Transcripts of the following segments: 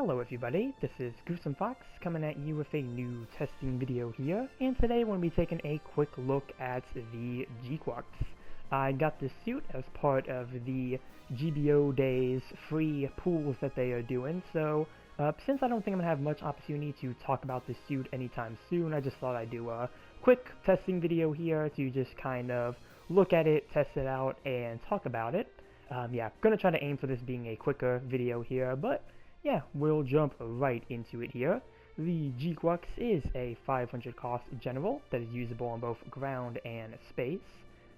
Hello everybody, this is GQuuuuuuuX coming at you with a new testing video here, and today we're going to be taking a quick look at the GQuuuuuuX. I got this suit as part of the GBO Days free pools that they are doing, so since I don't think I'm going to have much opportunity to talk about this suit anytime soon, I just thought I'd do a quick testing video here to just kind of look at it, test it out, and talk about it. Yeah, going to try to aim for this being a quicker video here, but yeah, we'll jump right into it here. The GQuuuuuuX is a 500 cost general that is usable on both ground and space.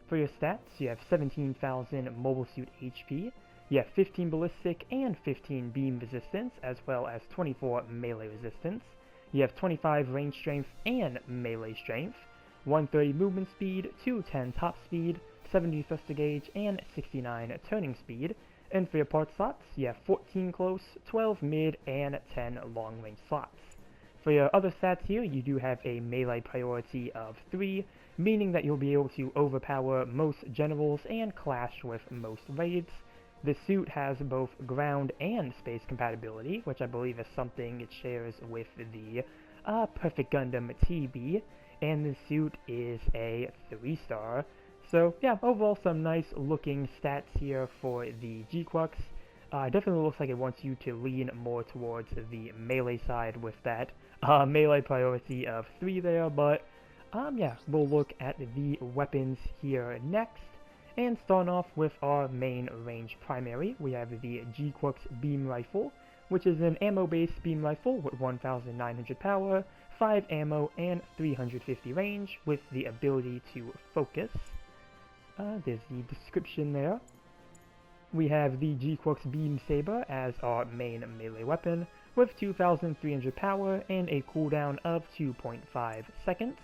For your stats, you have 17,000 mobile suit HP, you have 15 ballistic and 15 beam resistance, as well as 24 melee resistance. You have 25 range strength and melee strength, 130 movement speed, 210 top speed, 70 thruster gauge, and 69 turning speed. And for your part slots, you have 14 close, 12 mid, and 10 long range slots. For your other stats here, you do have a melee priority of 3, meaning that you'll be able to overpower most generals and clash with most raids. The suit has both ground and space compatibility, which I believe is something it shares with the Perfect Gundam TB, and the suit is a 3-star. So yeah, overall some nice looking stats here for the GQuuuuuuX. Definitely looks like it wants you to lean more towards the melee side with that melee priority of 3 there, but yeah, we'll look at the weapons here next. And starting off with our main range primary, we have the GQuuuuuuX Beam Rifle, which is an ammo-based beam rifle with 1,900 power, 5 ammo, and 350 range, with the ability to focus. There's the description there. We have the GQuuuuuuX Beam Saber as our main melee weapon, with 2,300 power and a cooldown of 2.5 seconds.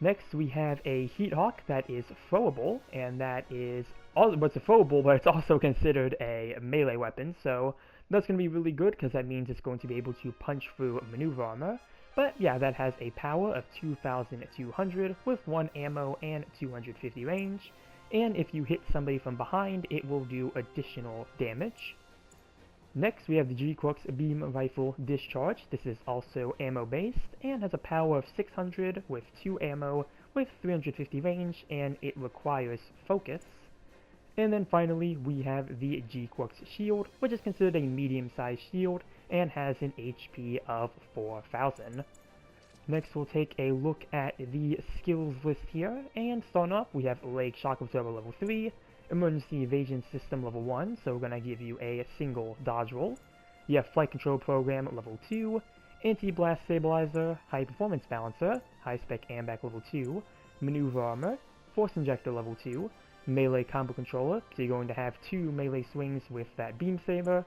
Next we have a Heat Hawk that is throwable, and that is it's throwable, but it's also considered a melee weapon, so that's going to be really good because that means it's going to be able to punch through maneuver armor. But yeah, that has a power of 2,200 with 1 ammo and 250 range, and if you hit somebody from behind, it will do additional damage. Next, we have the GQuuuuuuX Beam Rifle Discharge. This is also ammo-based, and has a power of 600 with 2 ammo with 350 range, and it requires focus. And then finally, we have the GQuuuuuuX Shield, which is considered a medium-sized shield, and has an HP of 4,000. Next we'll take a look at the skills list here, and starting off we have Leg Shock Absorber level 3, Emergency Evasion System level 1, so we're going to give you a single dodge roll. You have Flight Control Program level 2, Anti-Blast Stabilizer, High Performance Balancer, High Spec AMBAC level 2, Maneuver Armor, Force Injector level 2, Melee Combo Controller, so you're going to have 2 melee swings with that Beam Saber,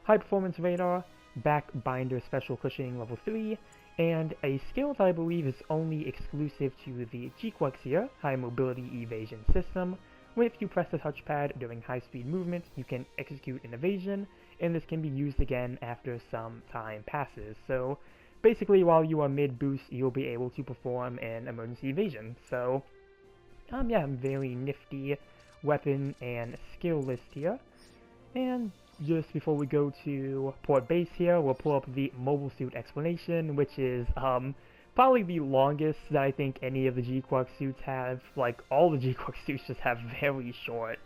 High Performance Radar, Back Binder Special Cushioning level 3, and a skill that I believe is only exclusive to the GQuuuuuuX here, High Mobility Evasion System, where if you press the touchpad during high-speed movement, you can execute an evasion, and this can be used again after some time passes. So basically, while you are mid-boost, you'll be able to perform an emergency evasion. So yeah, very nifty weapon and skill list here. And just before we go to port base here, we'll pull up the mobile suit explanation, which is probably the longest that I think any of the GQuuuuuuX suits have. Like, all the GQuuuuuuX suits just have very short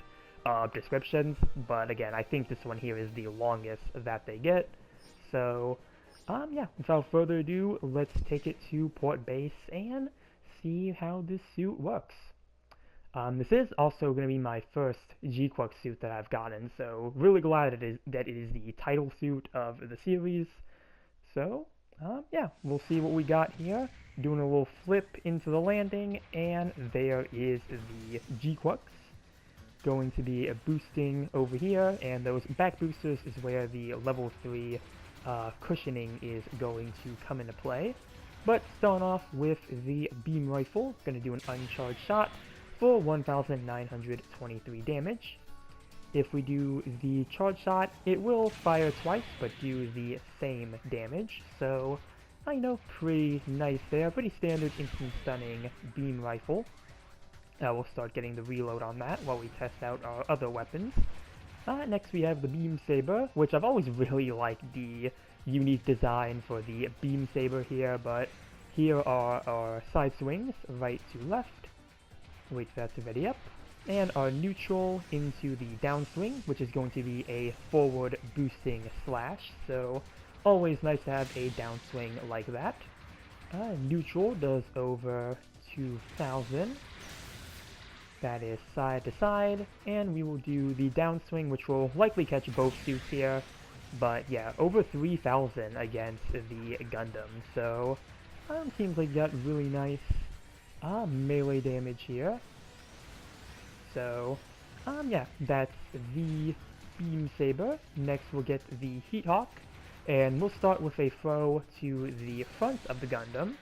descriptions, but again, I think this one here is the longest that they get. So, yeah, without further ado, let's take it to port base and see how this suit works. This is also going to be my first GQuuuuuuX suit that I've gotten, so really glad that it is the title suit of the series. So, yeah, we'll see what we got here. Doing a little flip into the landing, and there is the GQuuuuuuX. Going to be boosting over here, and those back boosters is where the level 3 cushioning is going to come into play. But starting off with the beam rifle, going to do an uncharged shot for 1,923 damage. If we do the charge shot, it will fire twice, but do the same damage. So, I know, pretty nice there. Pretty standard instant stunning beam rifle. We'll start getting the reload on that while we test out our other weapons. Next we have the Beam Saber, which I've always really liked the unique design for the Beam Saber here, but here are our side swings, right to left, wait for that to ready up, and our neutral into the downswing, which is going to be a forward boosting slash, so always nice to have a downswing like that. Neutral does over 2,000. That is side to side, and we will do the downswing, which will likely catch both suits here, but yeah, over 3,000 against the Gundam, so seems like you got really nice melee damage here. So, yeah, that's the Beam Saber. Next we'll get the Heat Hawk, and we'll start with a throw to the front of the Gundam,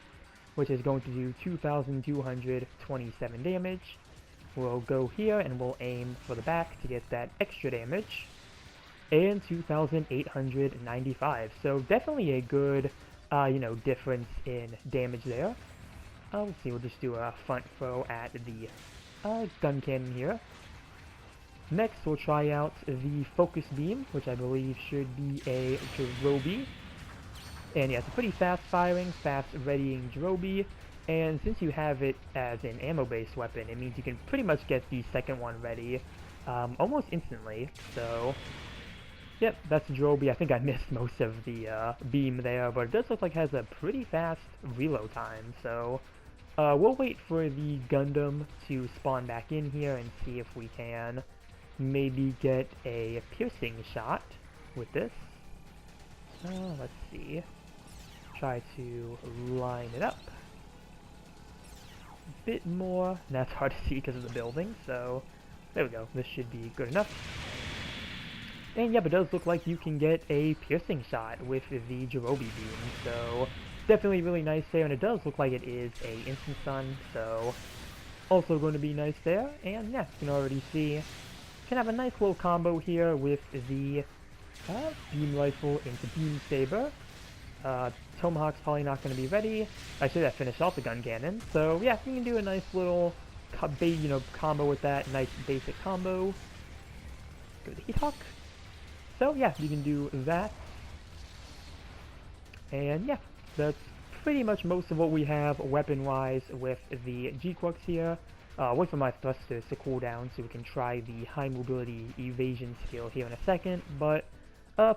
which is going to do 2,227 damage. We'll go here and we'll aim for the back to get that extra damage, and 2,895. So definitely a good, difference in damage there. Let's see, we'll just do a front throw at the gun cannon here. Next, we'll try out the Focus Beam, which I believe should be a Jirobi. And yeah, it's a pretty fast-firing, fast-readying Jirobi. And since you have it as an ammo-based weapon, it means you can pretty much get the second one ready almost instantly. So, yep, that's Jirobi. I think I missed most of the beam there, but it does look like it has a pretty fast reload time. So, we'll wait for the Gundam to spawn back in here and see if we can maybe get a piercing shot with this. Let's see. Try to line it up a bit more. That's hard to see because of the building, so there we go. This should be good enough. And yep, it does look like you can get a piercing shot with the Jirobi beam, so definitely really nice there, and it does look like it is a instant stun, so also going to be nice there. And yeah, you can already see can have a nice little combo here with the beam rifle into Beam Saber. Tomahawk's probably not going to be ready. I should have finished off the gun cannon. So yeah, you can do a nice little combo with that. Nice basic combo. Go to the Heat Hawk. So yeah, you can do that. And yeah, that's pretty much most of what we have weapon-wise with the GQuuuuuuX here. Wait for my thrusters to cool down so we can try the high mobility evasion skill here in a second, but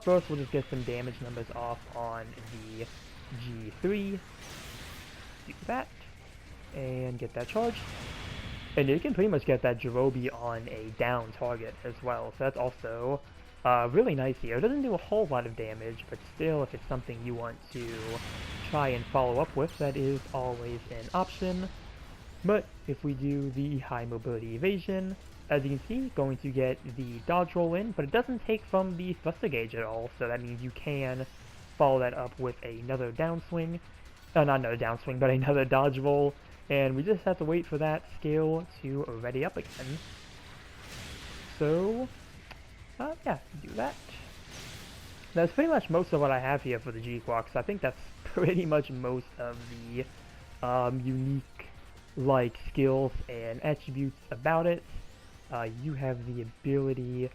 first we'll just get some damage numbers off on the G3. Do that, and get that charged. And you can pretty much get that Jirobi on a down target as well, so that's also really nice here. It doesn't do a whole lot of damage, but still, if it's something you want to try and follow up with, that is always an option. But if we do the high mobility evasion, as you can see, going to get the dodge roll in, but it doesn't take from the thruster gauge at all, so that means you can follow that up with another downswing. Not another downswing, but another dodge roll, and we just have to wait for that skill to ready up again. So, yeah, do that. That's pretty much most of what I have here for the GQuuuuuuX. I think that's pretty much most of the unique skills and attributes about it. You have the ability.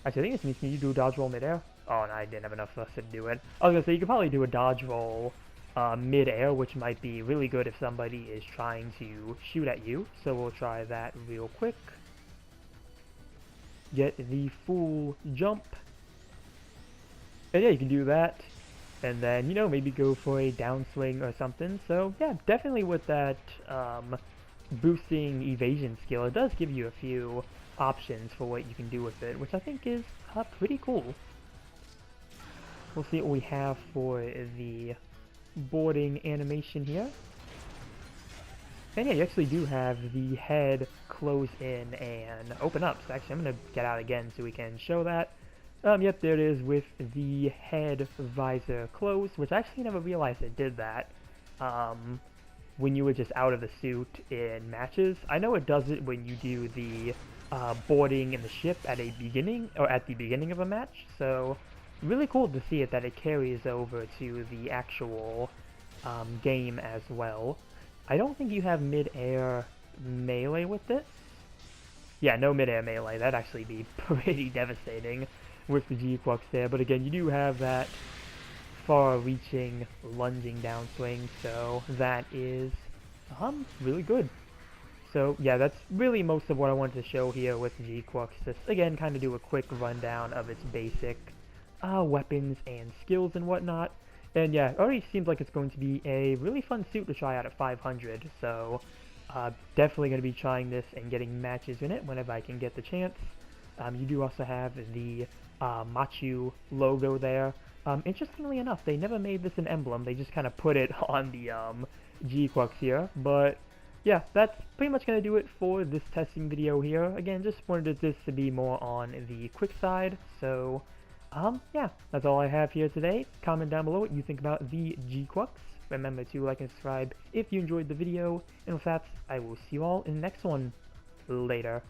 Actually, I think this means can you do a dodge roll midair? Oh, no, I didn't have enough thruster to do it. I was gonna say you could probably do a dodge roll midair, which might be really good if somebody is trying to shoot at you. So we'll try that real quick. Get the full jump. And yeah, you can do that. And then, maybe go for a downswing or something. So yeah, definitely with that boosting evasion skill, it does give you a few options for what you can do with it, which I think is pretty cool. We'll see what we have for the boarding animation here. And yeah, you actually do have the head close in and open up. So actually, I'm going to get out again so we can show that. Yep, there it is with the head visor closed, which I actually never realized it did that when you were just out of the suit in matches. I know it does it when you do the boarding in the ship at the beginning of a match, so really cool to see it that it carries over to the actual game as well. I don't think you have mid-air melee with this. yeah, no mid-air melee. That'd actually be pretty devastating with the GQuuuuuuX there. But again, you do have that far-reaching lunging downswing, so that is really good. So yeah, that's really most of what I wanted to show here with GQuuuuuuX. Just again, kind of do a quick rundown of its basic weapons and skills and whatnot. And yeah, it already seems like it's going to be a really fun suit to try out at 500. So definitely going to be trying this and getting matches in it whenever I can get the chance. You do also have the Machu logo there. Interestingly enough, they never made this an emblem. They just kind of put it on the GQuuuuuuX here. But yeah, that's pretty much going to do it for this testing video here. Again, just wanted this to be more on the quick side. So yeah, that's all I have here today. Comment down below what you think about the GQuuuuuuX. Remember to like and subscribe if you enjoyed the video. And with that, I will see you all in the next one. Later.